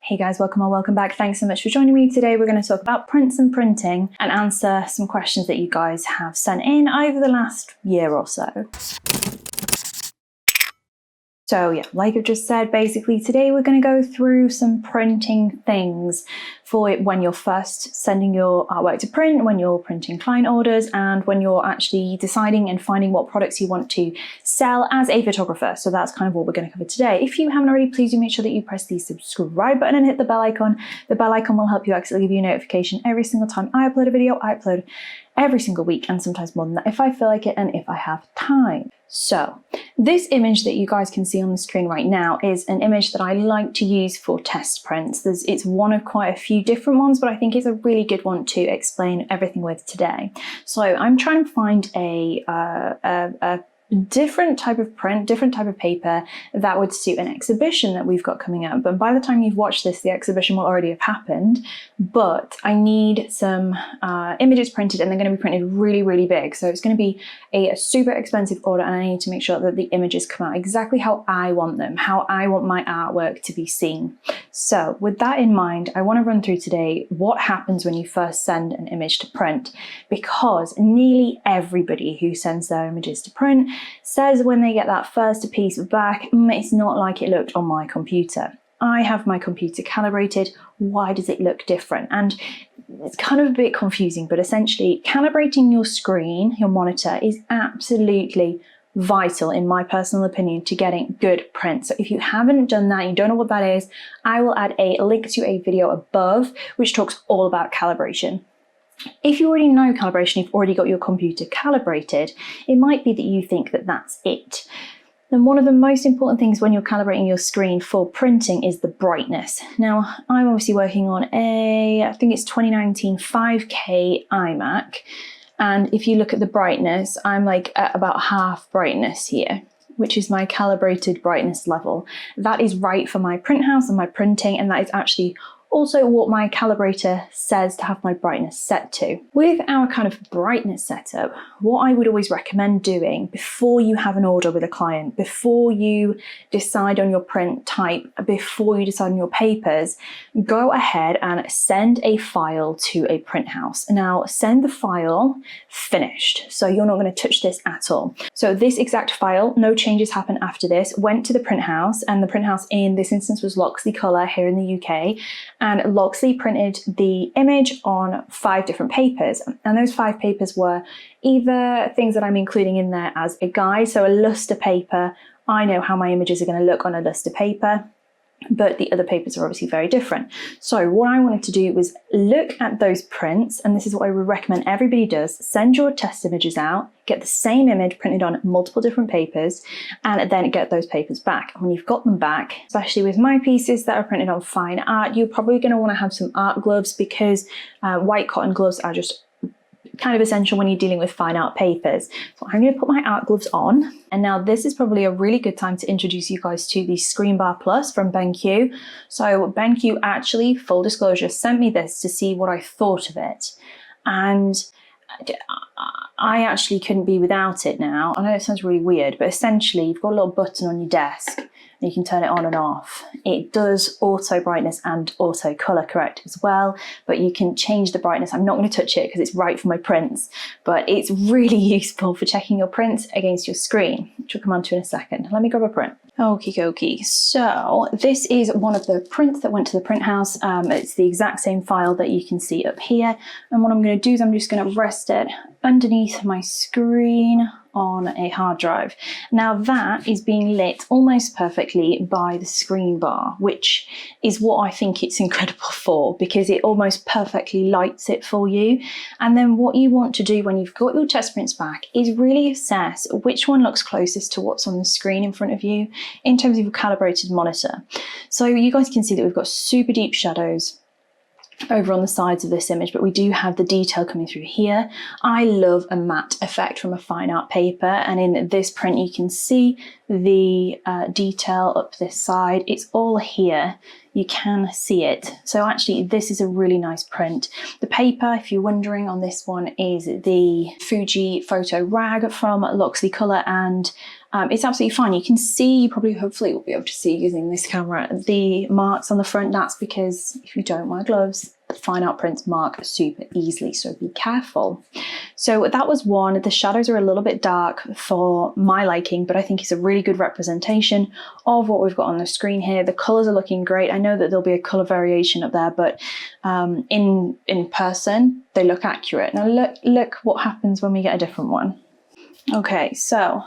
Hey guys, welcome or welcome back. Thanks so much for joining me. Today we're going to talk about prints and printing and answer some questions that you guys have sent in over the last year or so. So yeah, like I've just said, basically today we're going to go through some printing things for when you're first sending your artwork to print, when you're printing client orders, and when you're actually deciding and finding what products you want to sell as a photographer. So that's kind of what we're going to cover today. If you haven't already, please do make sure that you press the subscribe button and hit the bell icon. The bell icon will help you actually give you a notification every single time I upload a video. I upload every single week and sometimes more than that if I feel like it and if I have time. So this image that you guys can see on the screen right now is an image that I like to use for test prints. It's one of quite a few different ones, but I think it's a really good one to explain everything with today. So I'm trying to find a different type of print, different type of paper that would suit an exhibition that we've got coming up. But by the time you've watched this, the exhibition will already have happened. But I need some images printed, and they're going to be printed really, really big. So it's going to be a super expensive order, and I need to make sure that the images come out exactly how I want them, how I want my artwork to be seen. So with that in mind, I want to run through today what happens when you first send an image to print, because nearly everybody who sends their images to print says when they get that first piece back, it's not like it looked on my computer. I have my computer calibrated. Why does it look different? And it's kind of a bit confusing, but essentially calibrating your screen, your monitor, is absolutely vital, in my personal opinion, to getting good prints. So if you haven't done that, you don't know what that is, I will add a link to a video above which talks all about calibration. If you already know calibration, you've already got your computer calibrated, it might be that you think that that's it. Then one of the most important things when you're calibrating your screen for printing is the brightness. Now, I'm obviously working on I think it's 2019 5K iMac. And if you look at the brightness, I'm like at about half brightness here, which is my calibrated brightness level. That is right for my print house and my printing, and that is actually also what my calibrator says to have my brightness set to. With our kind of brightness setup, what I would always recommend doing before you have an order with a client, before you decide on your print type, before you decide on your papers, go ahead and send a file to a print house. Now, send the file finished, so you're not going to touch this at all. So this exact file, no changes happen after this, went to the print house, and the print house in this instance was Loxley Colour here in the UK. And Loxley printed the image on 5 different papers. And those 5 papers were either things that I'm including in there as a guide, so a luster paper. I know how my images are going to look on a luster paper, but the other papers are obviously very different. So what I wanted to do was look at those prints, and this is what I would recommend everybody does. Send your test images out, get the same image printed on multiple different papers, and then get those papers back. And when you've got them back, especially with my pieces that are printed on fine art, you're probably going to want to have some art gloves, because white cotton gloves are just kind of essential when you're dealing with fine art papers. So I'm going to put my art gloves on, and now this is probably a really good time to introduce you guys to the Screen Bar Plus from BenQ. So BenQ actually, full disclosure, sent me this to see what I thought of it, and I actually couldn't be without it now. I know it sounds really weird, but essentially you've got a little button on your desk and you can turn it on and off. It does auto brightness and auto color correct as well, but you can change the brightness. I'm not going to touch it because it's right for my prints, but it's really useful for checking your prints against your screen, which we'll come on to in a second. Let me grab a print. Okie dokie. So this is one of the prints that went to the print house. It's the exact same file that you can see up here. And what I'm going to do is I'm just going to rest it underneath my screen on a hard drive. Now that is being lit almost perfectly by the screen bar, which is what I think it's incredible for, because it almost perfectly lights it for you. And then what you want to do when you've got your test prints back is really assess which one looks closest to what's on the screen in front of you in terms of your calibrated monitor. So you guys can see that we've got super deep shadows over on the sides of this image, but we do have the detail coming through here. I love a matte effect from a fine art paper, and in this print you can see the detail up this side. It's all here. You can see it. So actually this is a really nice print. The paper, if you're wondering, on this one is the Fuji Photo Rag from Loxley Colour, and it's absolutely fine. You can see, you probably hopefully will be able to see using this camera, the marks on the front. That's because if you don't wear gloves, fine art prints mark super easily, so be careful. So that was one. The shadows are a little bit dark for my liking, but I think it's a really good representation of what we've got on the screen here. The colours are looking great. I know that there'll be a colour variation up there, but in person, they look accurate. Now look what happens when we get a different one. Okay, so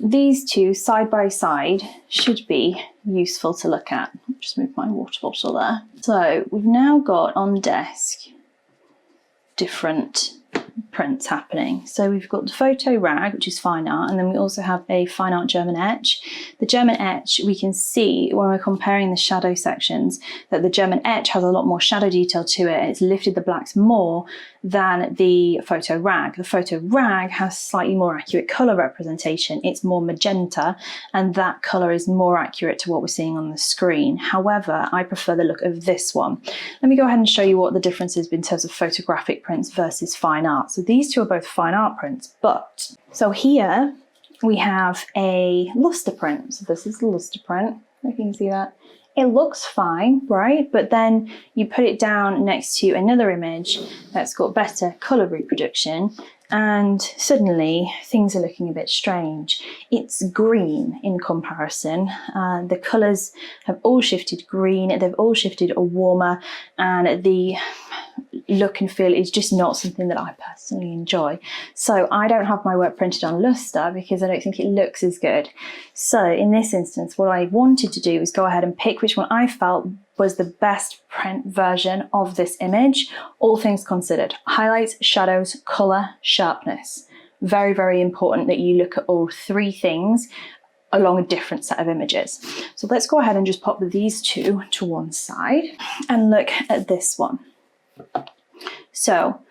these two side by side should be useful to look at. Just move my water bottle there. So we've now got on the desk different prints happening. So we've got the photo rag, which is fine art, and then we also have a fine art German etch. The German etch, we can see when we're comparing the shadow sections that the German etch has a lot more shadow detail to it, and it's lifted the blacks more than the photo rag. The photo rag has slightly more accurate colour representation. It's more magenta, and that colour is more accurate to what we're seeing on the screen. However, I prefer the look of this one. Let me go ahead and show you what the difference is in terms of photographic prints versus fine art. So these two are both fine art prints, but so here we have a luster print. So this is the luster print, if you can see that. It looks fine, right? But then you put it down next to another image that's got better colour reproduction, and suddenly things are looking a bit strange. It's green in comparison. The colours have all shifted green, they've all shifted warmer, and the look and feel is just not something that I personally enjoy. So I don't have my work printed on luster because I don't think it looks as good. So in this instance, what I wanted to do is go ahead and pick which one I felt was the best print version of this image, all things considered. Highlights, shadows, colour, sharpness. Very, very important that you look at all three things along a different set of images. So let's go ahead and just pop these two to one side and look at this one. So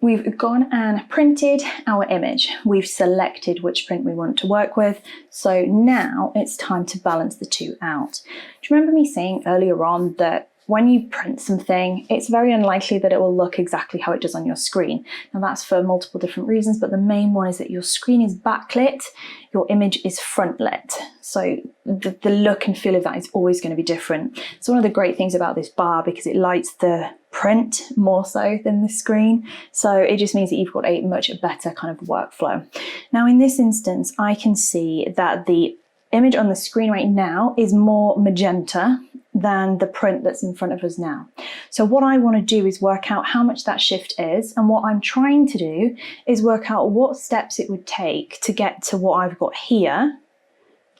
we've gone and printed our image. We've selected which print we want to work with. So now it's time to balance the two out. Do you remember me saying earlier on that when you print something, it's very unlikely that it will look exactly how it does on your screen? Now that's for multiple different reasons, but the main one is that your screen is backlit, your image is front lit. So the look and feel of that is always going to be different. It's one of the great things about this bar because it lights the print more so than the screen. So it just means that you've got a much better kind of workflow. Now in this instance, I can see that the image on the screen right now is more magenta than the print that's in front of us now. So what I want to do is work out how much that shift is, and what I'm trying to do is work out what steps it would take to get to what I've got here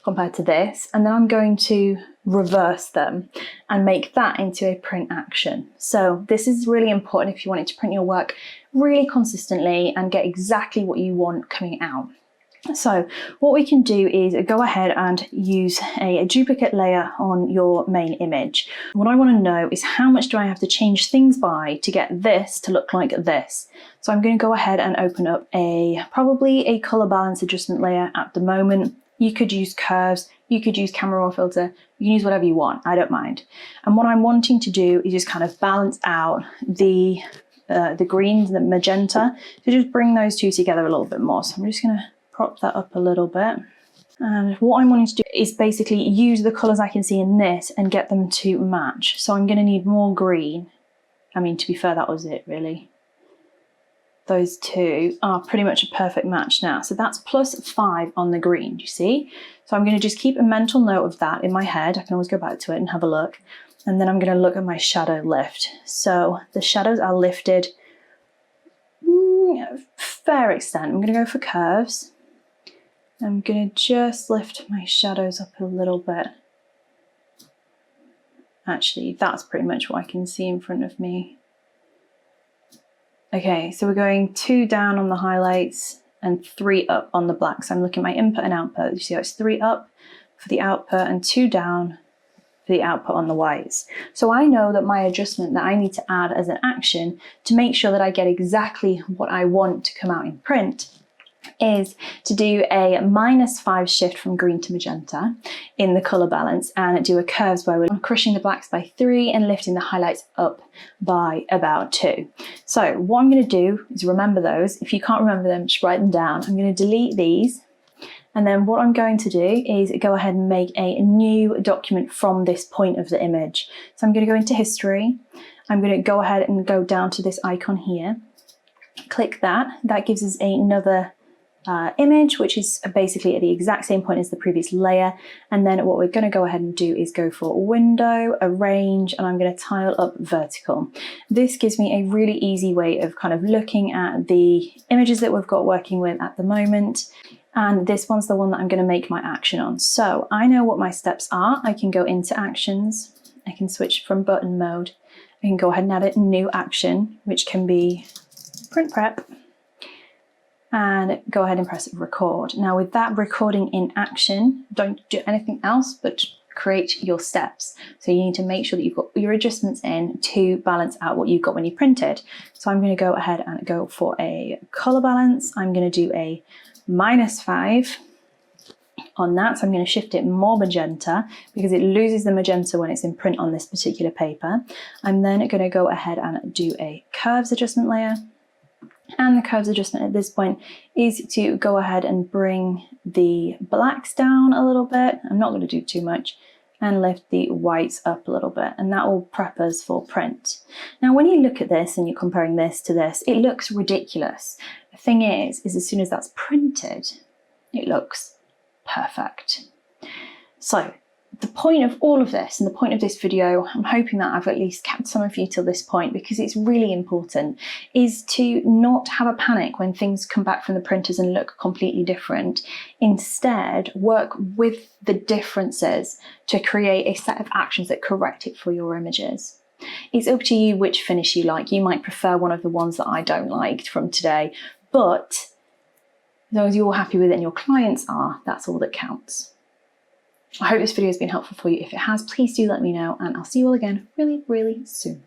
compared to this, and then I'm going to reverse them and make that into a print action. So this is really important if you wanted to print your work really consistently and get exactly what you want coming out. So what we can do is go ahead and use a duplicate layer on your main image. What I want to know is how much do I have to change things by to get this to look like this. So I'm going to go ahead and open up probably a color balance adjustment layer at the moment. You could use curves, you could use camera raw filter, you can use whatever you want, I don't mind. And what I'm wanting to do is just kind of balance out the green, the magenta, to just bring those two together a little bit more. So I'm just going to prop that up a little bit. And what I'm wanting to do is basically use the colours I can see in this and get them to match. So I'm going to need more green. I mean, to be fair, that was it really. Those two are pretty much a perfect match now. So that's +5 on the green, do you see? So I'm going to just keep a mental note of that in my head. I can always go back to it and have a look. And then I'm going to look at my shadow lift. So the shadows are lifted a fair extent. I'm going to go for curves. I'm going to just lift my shadows up a little bit. Actually, that's pretty much what I can see in front of me. Okay, so we're going 2 down on the highlights and 3 up on the blacks. I'm looking at my input and output. You see how it's 3 up for the output and 2 down for the output on the whites. So I know that my adjustment that I need to add as an action to make sure that I get exactly what I want to come out in print is to do a -5 shift from green to magenta in the colour balance and do a curves where we're crushing the blacks by 3 and lifting the highlights up by about 2. So what I'm going to do is remember those. If you can't remember them, just write them down. I'm going to delete these, and then what I'm going to do is go ahead and make a new document from this point of the image. So I'm going to go into history. I'm going to go ahead and go down to this icon here. Click that. That gives us another image, which is basically at the exact same point as the previous layer. And then what we're going to go ahead and do is go for window, arrange, and I'm going to tile up vertical. This gives me a really easy way of kind of looking at the images that we've got working with at the moment. And this one's the one that I'm going to make my action on. So I know what my steps are. I can go into actions. I can switch from button mode. I can go ahead and add a new action, which can be print prep, and go ahead and press record. Now with that recording in action, don't do anything else but create your steps. So you need to make sure that you've got your adjustments in to balance out what you've got when you printed. So I'm going to go ahead and go for a color balance. I'm going to do a -5 on that. So I'm going to shift it more magenta because it loses the magenta when it's in print on this particular paper. I'm then going to go ahead and do a curves adjustment layer. And the curves adjustment at this point is to go ahead and bring the blacks down a little bit. I'm not going to do too much, and lift the whites up a little bit, and that will prep us for print. Now when you look at this and you're comparing this to this, it looks ridiculous. The thing is as soon as that's printed, it looks perfect. So the point of all of this and the point of this video, I'm hoping that I've at least kept some of you till this point because it's really important, is to not have a panic when things come back from the printers and look completely different. Instead, work with the differences to create a set of actions that correct it for your images. It's up to you which finish you like. You might prefer one of the ones that I don't like from today, but as long as you're happy with it and your clients are, that's all that counts. I hope this video has been helpful for you. If it has, please do let me know, and I'll see you all again really, really soon.